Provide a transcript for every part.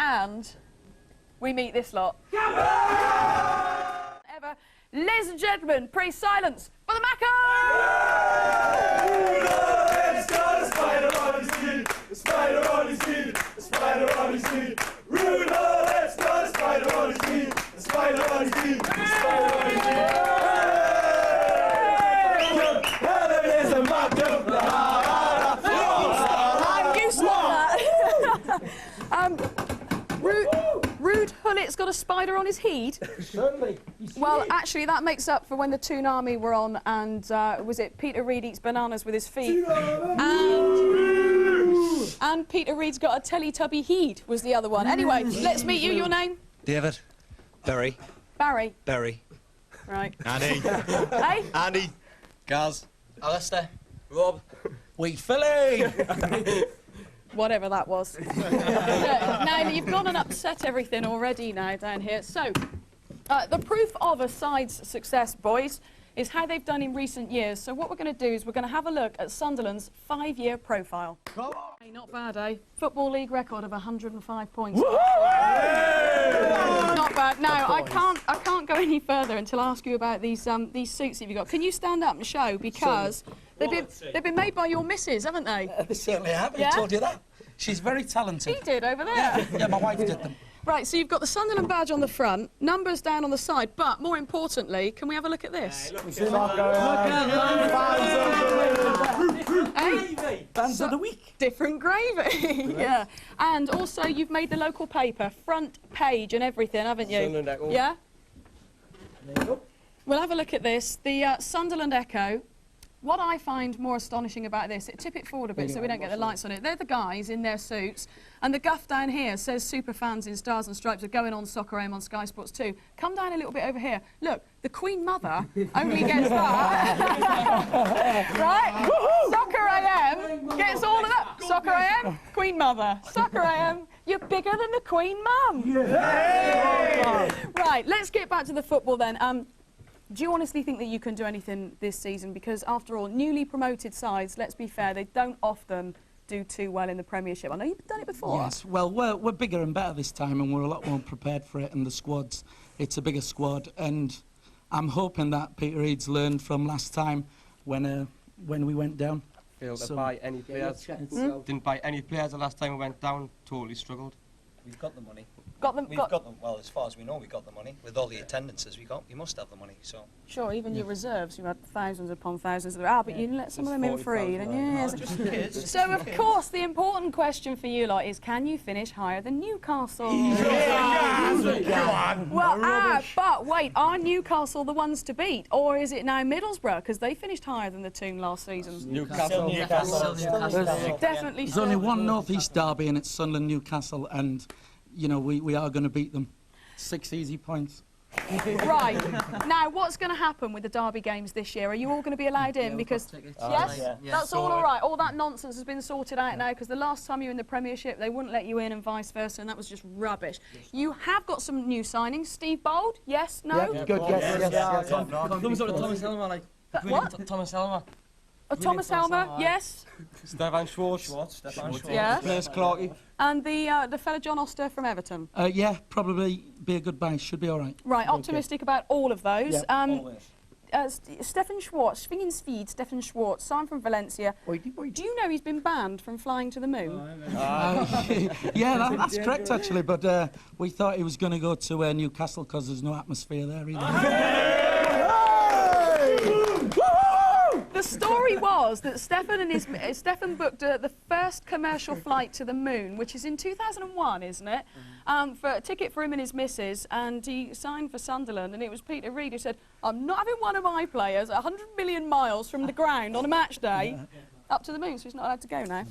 and we meet this lot. Ever. Ladies and gentlemen, pray silence for the Macca! It's got a spider on his feet, a spider on his feet, a spider on his feet. Rudolph, it's got a spider on his feet, a spider on his feet, a spider on his feet. Rude Hullet's got a spider on his head. Certainly. Well, actually, that makes up for when the Toon Army were on, and was it Peter Reid eats bananas with his feet? And Peter Reid's got a Teletubby head was the other one. Anyway, let's meet you. Your name? David. Berry. Barry. Berry. Right. Andy. Hey? Andy. Gaz. Alistair. Rob. Wee Philly. Whatever that was. Now, you've gone and upset everything already now down here. So, the proof of a side's success, boys, is how they've done in recent years. So what we're going to do is we're going to have a look at Sunderland's 5-year profile. Come on. Hey, not bad, eh? Football League record of 105 points. Not bad. Now, I can't go any further until I ask you about these suits that you've got. Can you stand up and show? Because they've been made by your missus, haven't they? They certainly have. Yeah? Who told you that? She's very talented. He did over there. Yeah, my wife did them. Right, so you've got the Sunderland badge on the front, numbers down on the side, but more importantly, can we have a look at this? Fans of the week. Different gravy. Yeah. And also, you've made the local paper front page and everything, haven't you? Sunderland Echo. Yeah? We'll have a look at this. The Sunderland Echo. What I find more astonishing about this, tip it forward a bit so we don't get the lights on it. They're the guys in their suits, and the guff down here says super fans in Stars and Stripes are going on Soccer AM on Sky Sports 2. Come down a little bit over here. Look, the Queen Mother only gets that. Right? Soccer AM gets all of that. Soccer AM, Queen Mother. Soccer AM, you're bigger than the Queen Mum. Yeah. Right, let's get back to the football then. Do you honestly think that you can do anything this season? Because, after all, newly promoted sides, let's be fair, they don't often do too well in the Premiership. I know you've done it before. Yes, well, we're bigger and better this time, and we're a lot more prepared for it, and the squad's, it's a bigger squad, and I'm hoping that Peter Reid's learned from last time when we went down. Failed to buy any players. Didn't buy any players the last time we went down, totally struggled. We've got the money. We've got them. Well, as far as we know, we got the money. With all the attendances we got, we must have the money. So sure, even your reserves, you had thousands upon thousands. But you let some of them in free, then yes. So of course, the important question for you lot is: can you finish higher than Newcastle? Well, but wait, are Newcastle the ones to beat, or is it now Middlesbrough because they finished higher than the Toon last season? Newcastle. Definitely. There's only one North East derby, and it's Sunderland Newcastle, and you know we are going to beat them. 6 easy points. Right. Now, what's going to happen with the derby games this year? Are you all going to be allowed in? Because yes, that's all right. All that nonsense has been sorted out now. Because the last time you were in the Premiership, they wouldn't let you in, and vice versa, and that was just rubbish. You have got some new signings. Steve Bold, yes, no. Yeah, good. Yes. Thumbs up to Thomas Elmer, like. What? Thomas Elmer. Thomas Helmer, yes. Stefan Schwartz. Yeah. Blaise Clarkey. And the fella John Oster from Everton. Yeah, probably be a good buy. Should be all right. Right, optimistic about all of those. Yeah, Stefan Schwartz, Stefan Schwartz, signed from Valencia. Do you know he's been banned from flying to the moon? Yeah, that's correct actually. But we thought he was going to go to Newcastle because there's no atmosphere there either. The story was that Stefan booked the first commercial flight to the moon, which is in 2001, isn't it? For a ticket for him and his missus, and he signed for Sunderland, and it was Peter Reid who said, I'm not having one of my players 100 million miles from the ground on a match day up to the moon, so he's not allowed to go now.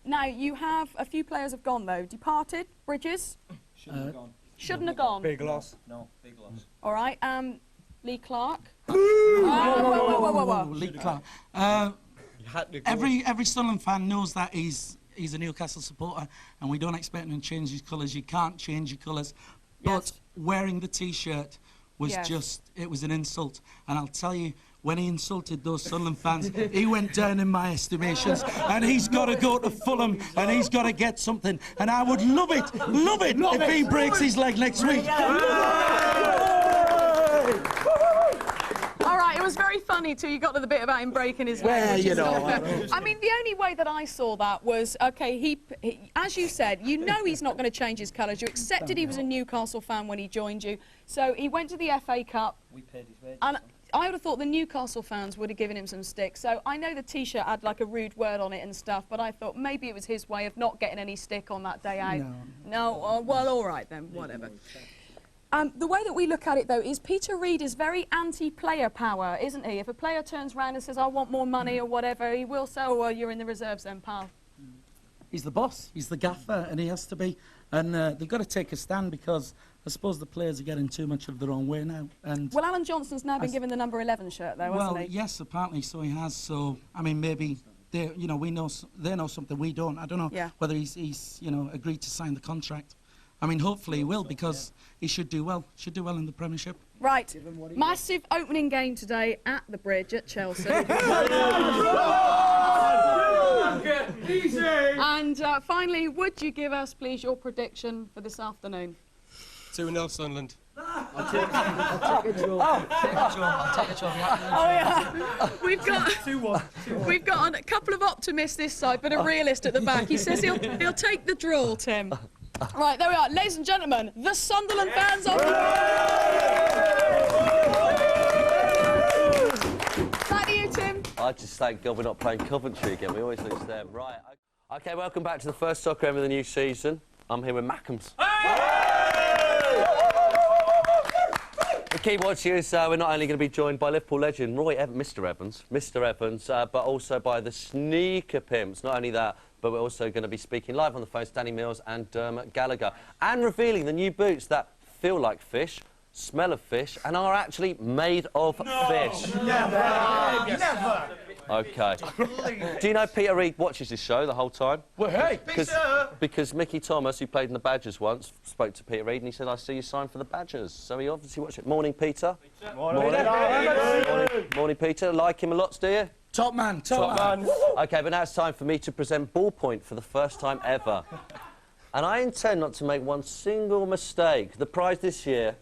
Now, you have a few players have gone, though. Departed, Bridges. Shouldn't have gone. Big loss. no, big loss. All right, Lee Clark. Whoa. Lee Clark. Every Sunderland fan knows that he's a Newcastle supporter, and we don't expect him to change his colours. You can't change your colours. But wearing the T-shirt was it was an insult. And I'll tell you, when he insulted those Sunderland fans, he went down in my estimations, and he's got to go to Fulham, and he's got to get something, and I would love it if he breaks his leg next week. All right, it was very funny till you got to the bit about him breaking his leg. Well, which you is know, not fair. I mean, the only way that I saw that was, OK, he as you said, you know he's not going to change his colours. You accepted he was a Newcastle fan when he joined you. So he went to the FA Cup. We paid his wages. And I would have thought the Newcastle fans would have given him some stick. So I know the T-shirt had like a rude word on it and stuff, but I thought maybe it was his way of not getting any stick on that day out. No, well, all right then, whatever. The way that we look at it, though, is Peter Reid is very anti-player power, isn't he? If a player turns around and says, I want more money or whatever, he will say, oh, well, you're in the reserves then, pal. He's the boss, he's the gaffer, and he has to be. And they've got to take a stand, because I suppose the players are getting too much of their own way now. And well, Alan Johnson's now been given the number 11 shirt, though, hasn't he? Well, yes, apparently, so he has. So, I mean, maybe they, you know, they know something we don't. I don't know whether he's, you know, agreed to sign the contract. I mean, hopefully he will, because he should do well. Should do well in the Premiership. Right. Massive opening game today at the Bridge at Chelsea. And finally, would you give us, please, your prediction for this afternoon? 2-0 Sunderland. I'll take a draw. I'll take a job. Oh yeah, we've got a couple of optimists this side, but a realist at the back. He says he'll take the draw, Tim. Right, there we are, ladies and gentlemen, the Sunderland fans of. Back to you, Tim. I just thank God we're not playing Coventry again. We always lose them. Right. Okay, welcome back to the first soccer game of the new season. I'm here with Mackems. The key watch is we're not only going to be joined by Liverpool legend Mr. Evans, but also by the sneaker pimps. Not only that, but we're also going to be speaking live on the phone to Danny Mills and Dermot Gallagher, and revealing the new boots that feel like fish, smell of fish, and are actually made of fish. Never! Okay. Do you know Peter Reid watches this show the whole time? Well, hey! Because Mickey Thomas, who played in the Badgers once, spoke to Peter Reid and he said, I see you signed for the Badgers. So he obviously watched it. Morning, Peter. Morning, Peter. Like him a lot, do you? Top man, top man. OK, but now it's time for me to present Ballpoint for the first time ever. And I intend not to make one single mistake. The prize this year,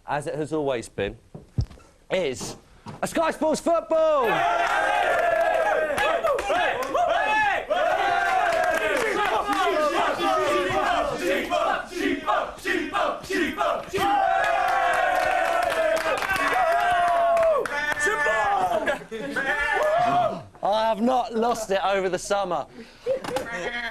as it has always been, is a Sky Sports football! I have not lost it over the summer.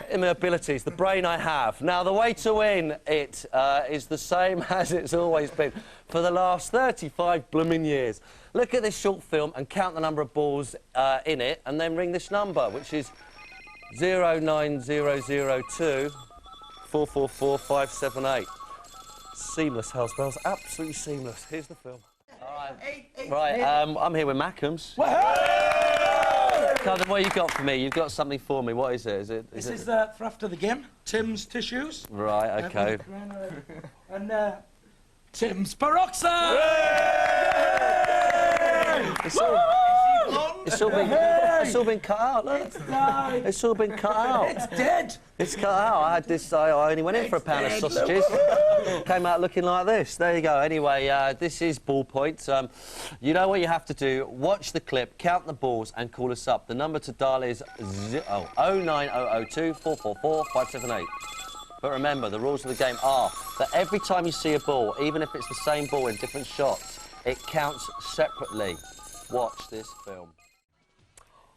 In my abilities, the brain I have. Now, the way to win it is the same as it's always been for the last 35 blooming years. Look at this short film and count the number of balls in it, and then ring this number, which is 09002 444 578. Seamless, house bells, absolutely seamless. Here's the film. Right, I'm here with Mackems. What you got for me? You've got something for me. What is it? This is for after the game. Tim's tissues. Right, OK. And Tim's peroxide! It's all been cut out, look. It's all been cut out. It's dead. It's cut out. I had this, I only went in for a pound of sausages. Came out looking like this. There you go. Anyway, this is Ballpoint. You know what you have to do. Watch the clip, count the balls and call us up. The number to dial is 09002 444 578. But remember, the rules of the game are that every time you see a ball, even if it's the same ball in different shots, it counts separately. Watch this film.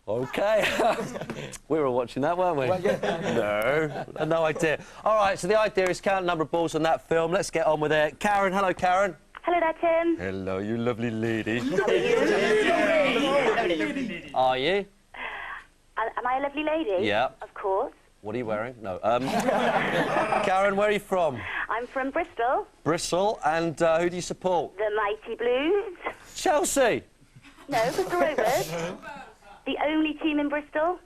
OK. We were watching that, weren't we? Well, yeah. No idea. All right, so the idea is count the number of balls on that film. Let's get on with it. Karen, hello, Karen. Hello there, Tim. Hello, you lovely lady. Are you? Am I a lovely lady? Yeah. Of course. What are you wearing? No. Karen, where are you from? I'm from Bristol. Bristol, and who do you support? The Mighty Blues. Chelsea. No, Bristol Rovers. The only team in Bristol.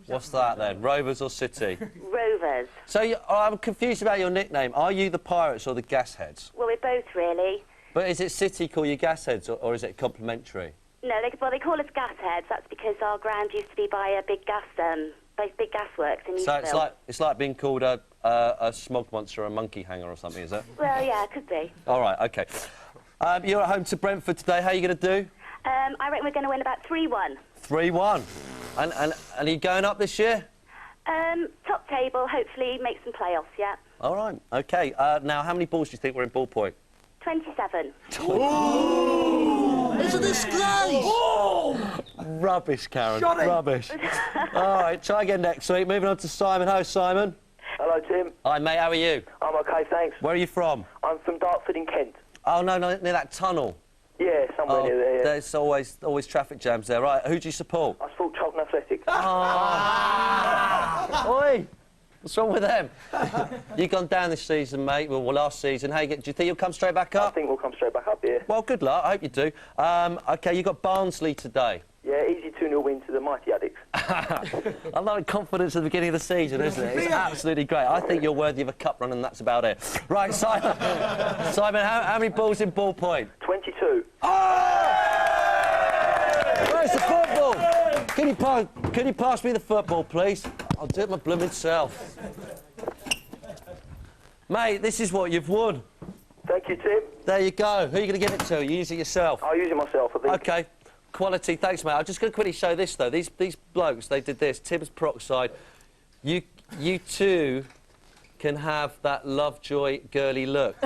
What's that then? Rovers or City? Rovers. So I'm confused about your nickname. Are you the Pirates or the Gasheads? Well, we're both really. But is it City call you Gasheads or is it complimentary? No, they call us gas heads. That's because our ground used to be by a big gas works in So Eastville. it's like being called a smog monster or a monkey hanger or something, is it? Well, yeah, it could be. All right, OK. You're at home to Brentford today. How are you going to do? I reckon we're going to win about 3-1. 3-1. And are you going up this year? Top table, hopefully make some playoffs, yeah. All right, OK. Now, how many balls do you think were in Ballpoint? 27. It's a disgrace! Rubbish, Karen. Rubbish. All right, try again next week. Moving on to Simon. Hello, Simon. Hello, Tim. Hi, mate. How are you? I'm OK, thanks. Where are you from? I'm from Dartford in Kent. Oh, no, near that tunnel. Yeah, somewhere near there, yeah. There's always traffic jams there. Right, who do you support? I support Charlton Athletic. Oi! What's wrong with them? You've gone down this season, mate. Well, last season. Do you think you'll come straight back up? I think we'll come straight back up, yeah. Well, good luck. I hope you do. OK, you got Barnsley today. Yeah, easy 2-0 win to the mighty Addicts. I like confidence at the beginning of the season, isn't it? It's absolutely great. I think you're worthy of a cup run, and that's about it. Right, Simon. Simon, how many balls in Ballpoint? 22. Where's the football? Can you pass me the football, please? I'll do it my blooming self. Mate, this is what you've won. Thank you, Tim. There you go. Who are you going to give it to? You use it yourself? I'll use it myself, I think. OK. Quality. Thanks, mate. I'm just going to quickly show this, though. These blokes, they did this. Tibbs peroxide. You too can have that Lovejoy girly look.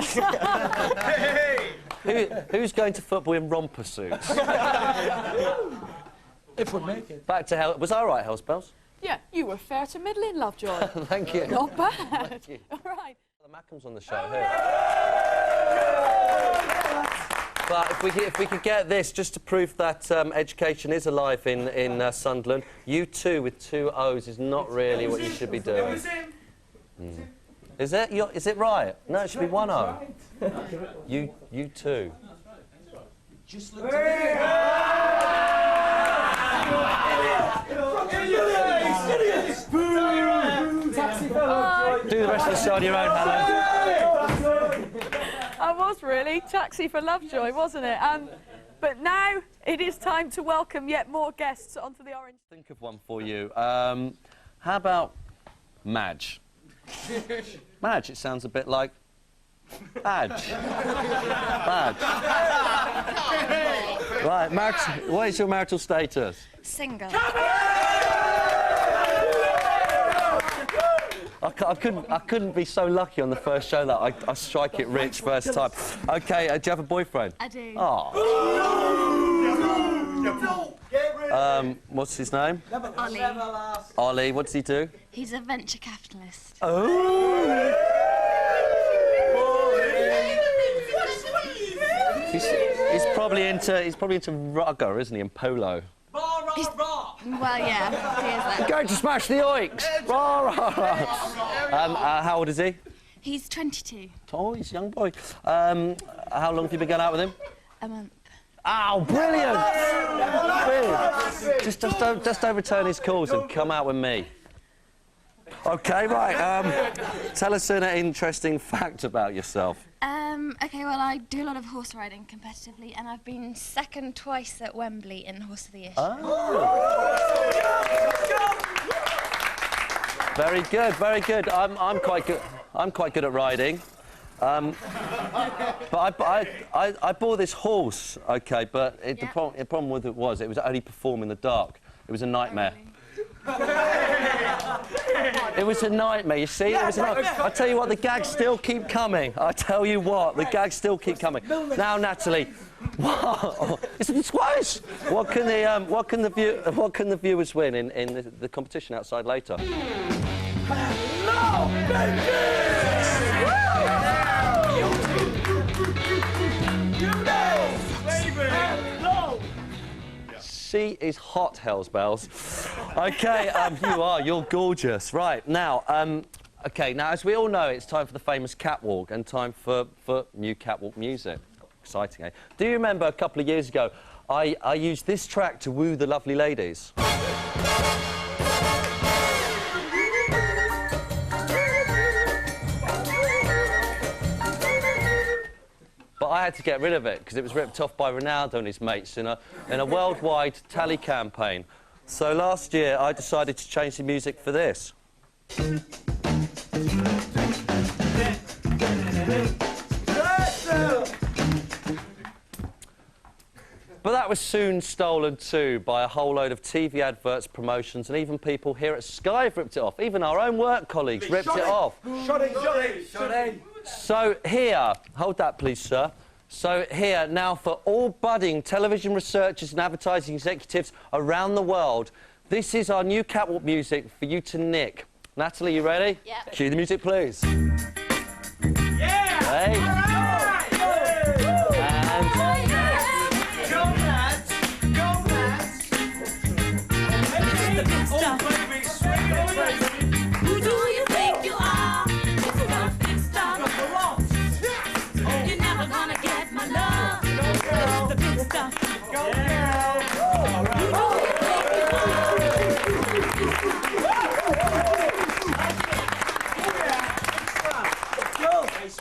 Who's going to football in romper suits? If we make it. Back to hell. Was I all right, Hellspells? Yeah, you were fair to middling, Lovejoy. Thank you. Not bad. Thank you. All right. The Mackems on the show here. But if we could get this, just to prove that education is alive in Sunderland, you two with 2 O's is not really what you should be doing. Is it? Is it right? No, it should be 1 O. You two. Just look at Do the rest of the show on your own, Helen. I was really taxi for Lovejoy, wasn't it? But now it is time to welcome yet more guests onto the Orange. Think of one for you. How about Madge? Madge, it sounds a bit like Badge. Badge. Right, what is your marital status? Single. I couldn't be so lucky on the first show that I strike it rich first time. OK, do you have a boyfriend? I do. Oh. What's his name? Ollie. Ollie, what does he do? He's a venture capitalist. Oh! He's probably into rugger, isn't he, and polo? Well, yeah, he is that. Going to smash the oiks! How old is he? He's 22. Oh, he's a young boy. How long have you been going out with him? A month. Oh, brilliant! Brilliant. Just overturn his calls and come out with me. OK, right. Tell us an interesting fact about yourself. OK, well, I do a lot of horse riding competitively, and I've been second twice at Wembley in Horse of the Year. Oh. Very good, very good. I'm quite good. I'm quite good at riding. But I bought this horse, OK, but the problem with it was only perform in the dark. It was a nightmare. Oh, really? It was a nightmare, you see? It was I tell you what, the gags still keep coming. I tell you what, the gags still keep coming. Now, Natalie, what? It's a disgrace. What can the viewers win in the competition outside later? Hello, She is hot, Hellsbells. OK, you're gorgeous. Right, now, OK, now, as we all know, it's time for the famous Catwalk and time for new Catwalk music. Exciting, eh? Do you remember a couple of years ago, I used this track to woo the lovely ladies? But I had to get rid of it because it was ripped off by Ronaldo and his mates in a worldwide tally campaign. So last year, I decided to change the music for this. But that was soon stolen too by a whole load of TV adverts, promotions, and even people here at Sky have ripped it off. Even our own work colleagues ripped it off. So here, hold that please, sir. So here, now for all budding television researchers and advertising executives around the world, this is our new Catwalk music for you to nick. Natalie, you ready? Yeah. Cue the music, please. Yeah! Hey. Who do you think you are? This is a big star. You're never gonna get my love. This is the big stuff. Go girl. Who do you think you are?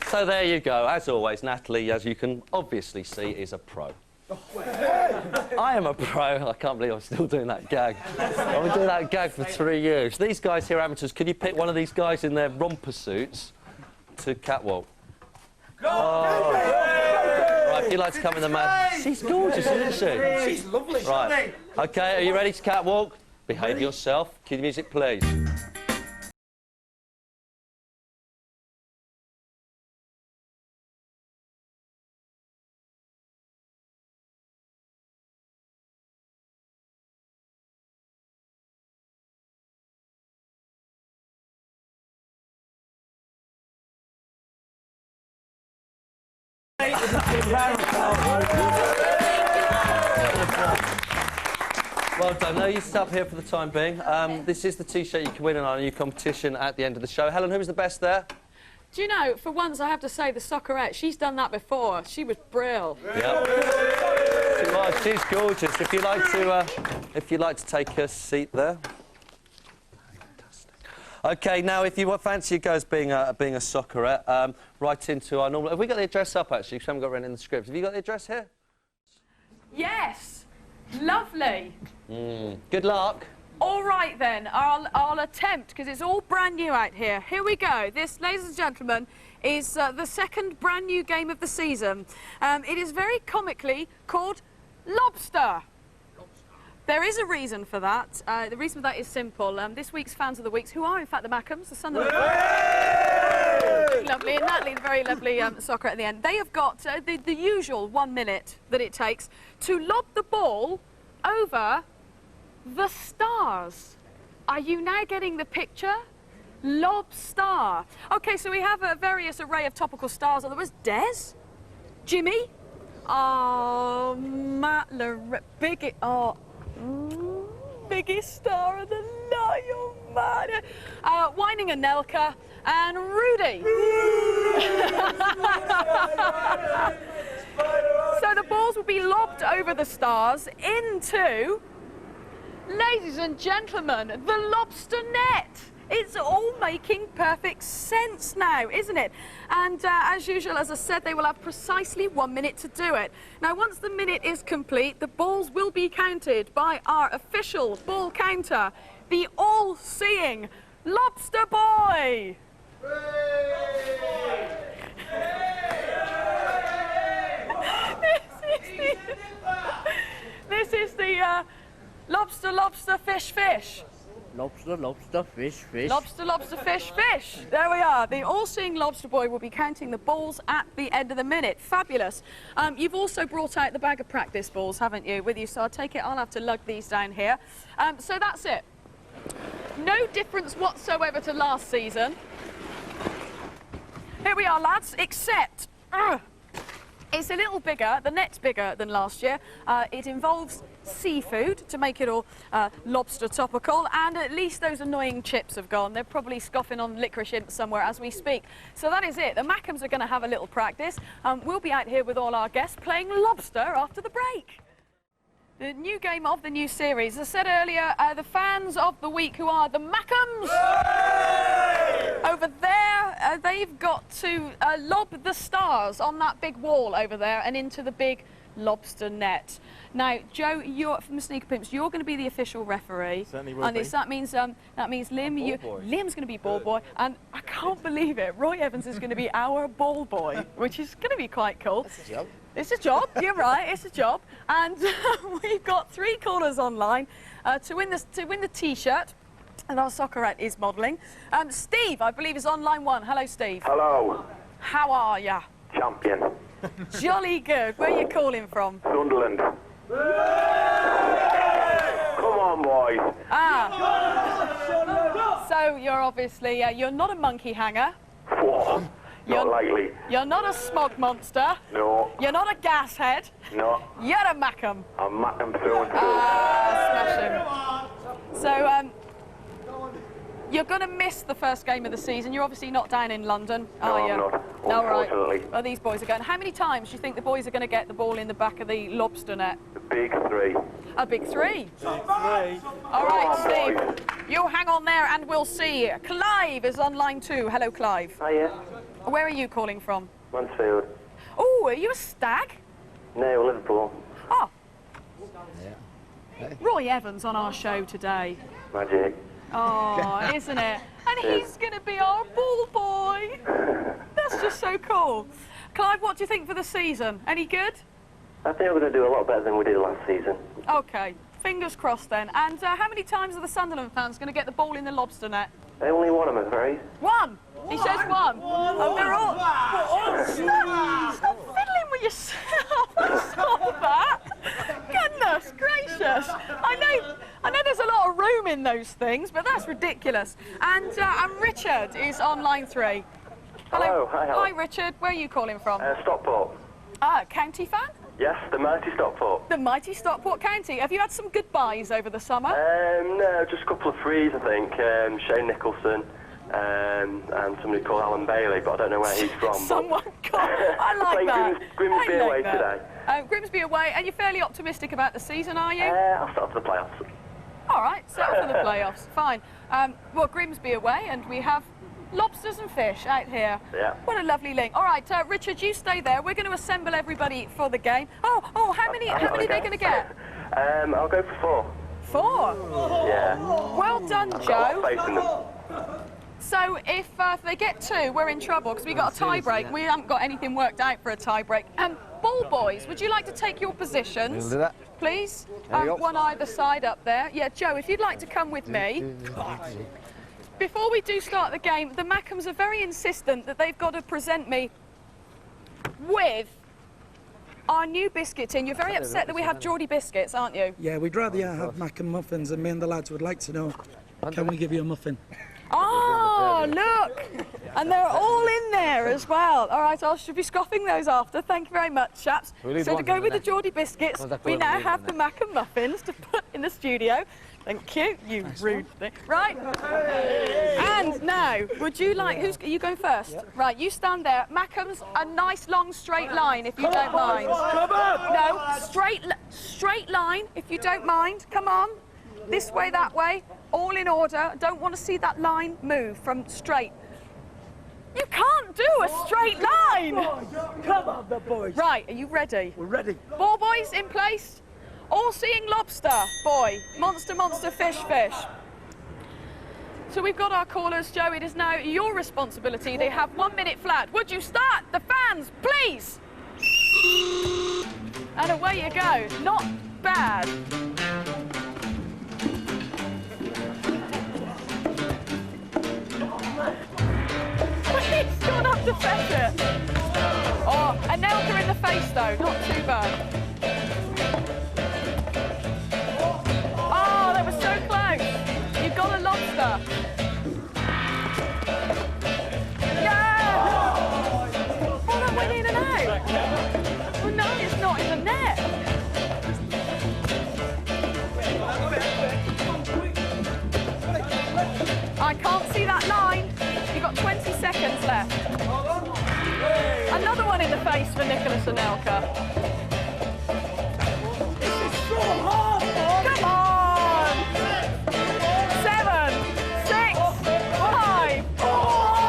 So there you go. As always, Natalie, as you can obviously see, is a pro. I am a pro. I can't believe I'm still doing that gag. I've been doing that gag for 3 years. These guys here are amateurs. Could you pick one of these guys in their romper suits to Catwalk? Oh. Right, if you'd like to come in the man. She's gorgeous, isn't she? She's lovely. Right. OK, are you ready to Catwalk? Behave yourself. Cue the music, please. Well done. No, you stop here for the time being. This is the T-shirt you can win in our new competition at the end of the show. Helen, who was the best there? Do you know, for once, I have to say, the Soccerette, she's done that before. She was brill. Yep. She was. She's gorgeous. If you'd like to take a seat there. OK, now, if you fancy you guys being a Soccerette, write into our normal... Have we got the address up, actually? Because we haven't got it in the script. Have you got the address here? Yes. Lovely. Good luck. All right, then. I'll attempt, because it's all brand new out here. Here we go. This, ladies and gentlemen, is the second brand new game of the season. It is very comically called Lobster. There is a reason for that. The reason for that is simple. This week's Fans of the Weeks, who are in fact the Mackhams, the Sunderland. Lovely, and Natalie, the very lovely soccer at the end. They have got the usual 1 minute that it takes to lob the ball over the stars. Are you now getting the picture? Lobster. OK, so we have a various array of topical stars. There was Des, Jimmy, Matt, Biggest, biggest star of the night, oh man. Whining Anelka and Rudy. So the balls will be lobbed over the stars into, ladies and gentlemen, the Lobster net. It's all making perfect sense now, isn't it? And as usual, as I said, they will have precisely 1 minute to do it. Now, once the minute is complete, the balls will be counted by our official ball counter, the all-seeing Lobster Boy. This is the lobster, fish. Lobster, lobster, fish, fish. Lobster, lobster, fish. There we are. The all-seeing Lobster Boy will be counting the balls at the end of the minute. Fabulous. You've also brought out the bag of practice balls, haven't you, with you? So I take it I'll have to lug these down here. So that's it. No difference whatsoever to last season. Here we are, lads, except... it's a little bigger, the net's bigger than last year. It involves seafood to make it all lobster topical, and at least those annoying chips have gone. They're probably scoffing on licorice imps somewhere as we speak. So that is it. The Mackhams are going to have a little practice. We'll be out here with all our guests playing lobster after the break. The new game of the new series. As I said earlier, the fans of the week, who are the Mackhams. Over there, they've got to lob the stars on that big wall over there and into the big lobster net. Now, Joe, you're from the Sneaker Pimps. You're going to be the official referee. Certainly will and be. that means Liam. Liam's going to be ball boy, and I can't believe it. Roy Evans is going to be our ball boy, which is going to be quite cool. It's a job. It's a job. You're right. It's a job. And we've got 3 callers online to win the T-shirt. And our soccerette is modelling. Steve, I believe, is on line 1. Hello, Steve. Hello. How are ya? Champion. Jolly good. Where are you calling from? Sunderland. Come on, boys. So you're obviously, you're not a monkey hanger. Whoa. Not likely. You're not a smog monster. No. You're not a gas head. No. You're a Mackham. I'm Mackham through and through. Smashing. So, you're going to miss the first game of the season. You're obviously not down in London, are you? No, I'm not. No, right. Unfortunately. Well, these boys are going. How many times do you think the boys are going to get the ball in the back of the lobster net? The big 3. A big 3. Big 3. All right, Steve. You hang on there and we'll see. Clive is on line 2. Hello, Clive. Hiya. Where are you calling from? Mansfield. Oh, are you a Stag? No, Liverpool. Oh. Yeah. Roy Evans on our show today. Magic. Oh, isn't it? And he's going to be our ball boy. That's just so cool. Clive, what do you think for the season? Any good? I think we're going to do a lot better than we did last season. OK, fingers crossed then. And how many times are the Sunderland fans going to get the ball in the lobster net? Only one, I'm afraid. 1. He says 1. Oh, they're all... Stop fiddling with yourself. Stop that. Goodness gracious. I know there's a lot of room in those things, but that's ridiculous. And Richard is on line 3. Hello. Hi, Richard. Where are you calling from? Stockport. County fan? Yes, the mighty Stockport. The mighty Stockport County. Have you had some goodbyes over the summer? No, just a couple of frees, I think. Shane Nicholson and somebody called Alan Bailey, but I don't know where he's from. Someone called... I like that. Grimsby away today. Grimsby away. And you're fairly optimistic about the season, are you? I'll start for the playoffs. All right, set up for the playoffs. Fine. Well, Grimsby away, and we have lobsters and fish out here. Yeah. What a lovely link. All right, Richard, you stay there. We're going to assemble everybody for the game. Oh, how many are they going to get? I'll go for 4. 4? Yeah. Well done, Joe. I've got faith in them. So if they get 2, we're in trouble because we got a tie break. We haven't got anything worked out for a tie break. Ball boys, would you like to take your positions? We'll do that. Please. One either side up there. Yeah, Joe, if you'd like to come with me. Before we do start the game, the Mackhams are very insistent that they've got to present me with our new biscuit tin. You're very upset that we have Geordie biscuits, aren't you? Yeah, we'd rather have Mackham muffins, and me and the lads would like to know, can we give you a muffin? Oh, look! And they're all in there as well. All right, I should be scoffing those after. Thank you very much, chaps. So to go with the Geordie biscuits, we now have the Mackham muffins to put in the studio. Thank you, you rude thing. Right. And now, would you like... Are you going first? Yep. Right, you stand there. Mackham's a nice long straight line, if you don't mind. Come on! No, straight line, if you don't mind. Come on. This way, that way. All in order. Don't want to see that line move from straight. You can't do a straight line! Come on, the boys. Right, are you ready? We're ready. Ball boys in place. All-seeing lobster, boy. Monster, monster, fish, fish. So we've got our callers, Joe. It is now your responsibility. They have 1 minute flat. Would you start? The fans, please. And away you go. Not bad. He's gone up to fetch it. Oh, a Nelka in the face, though. Not too bad. Oh, that was so close. You've got a lobster. Yeah! Oh, that went in and out. Well, no, it's not in the net. I can't see that line. You've got 20 seconds left. Another one in the face for Nicholas Anelka. This is so hard, come on! 7, 6, 5, 4,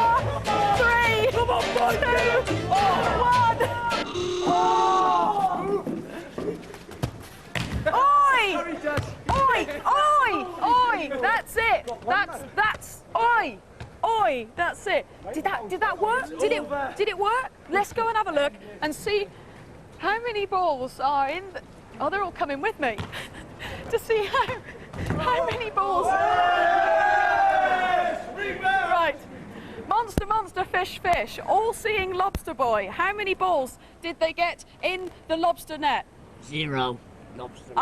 That's, oi! Oi, that's it. Did that work? Did it work? Let's go and have a look and see how many balls are in the... Oh, they're all coming with me. To see how many balls... Right. Monster, fish. All-seeing lobster boy. How many balls did they get in the lobster net? 0. Lobster,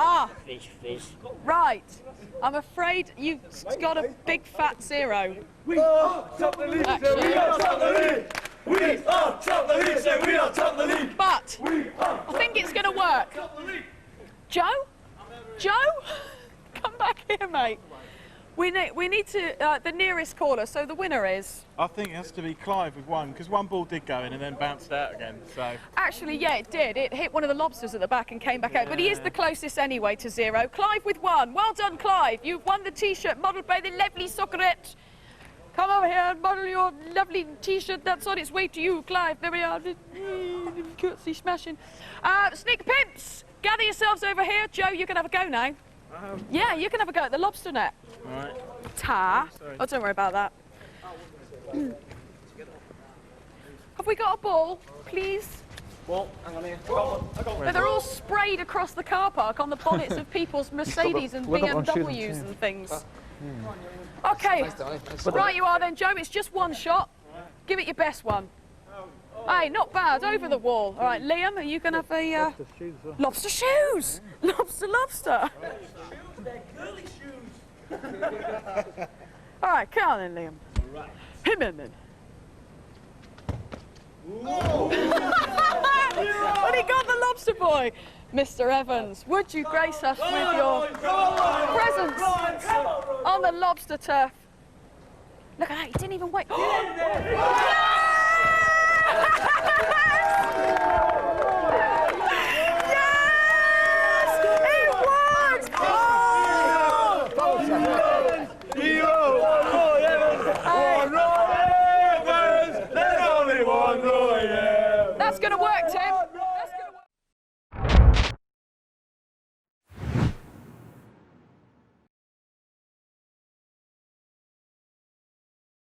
fish. Right. I'm afraid you've got a big fat 0. We are top the league. We are top the league. We are top the league. Say we are top the league. But I think it's going to work. Joe? Come back here, mate. We need to, the nearest caller, so the winner is... I think it has to be Clive with 1, because 1 ball did go in and then bounced out again, so... Actually, yeah, it did. It hit one of the lobsters at the back and came back out, but he is the closest anyway to 0. Clive with 1. Well done, Clive. You've won the T-shirt modelled by the lovely Suckerette. Come over here and model your lovely T-shirt. That's on its way to you, Clive. There we are. Curtsy smashing. Sneak Pimps, gather yourselves over here. Joe, you can have a go now. Yeah, you can have a go at the lobster net. Right. Oh, don't worry about that. Have we got a ball, please? Well, hang on here. I got one. They're all sprayed across the car park on the bonnets of people's Mercedes and BMWs and things. Okay, right you are then, Joe. It's just 1 shot. Give it your best one. Hey, not bad. Over the wall. All right, Liam, are you going to have a... Lobster shoes! Lobster! They're girly shoes. All right, come on then, Liam. Him in then. Well, he got the lobster boy. Mr. Evans, would you grace us with your presence on the lobster turf? Look at that, he didn't even wait. That's going to work, Tim.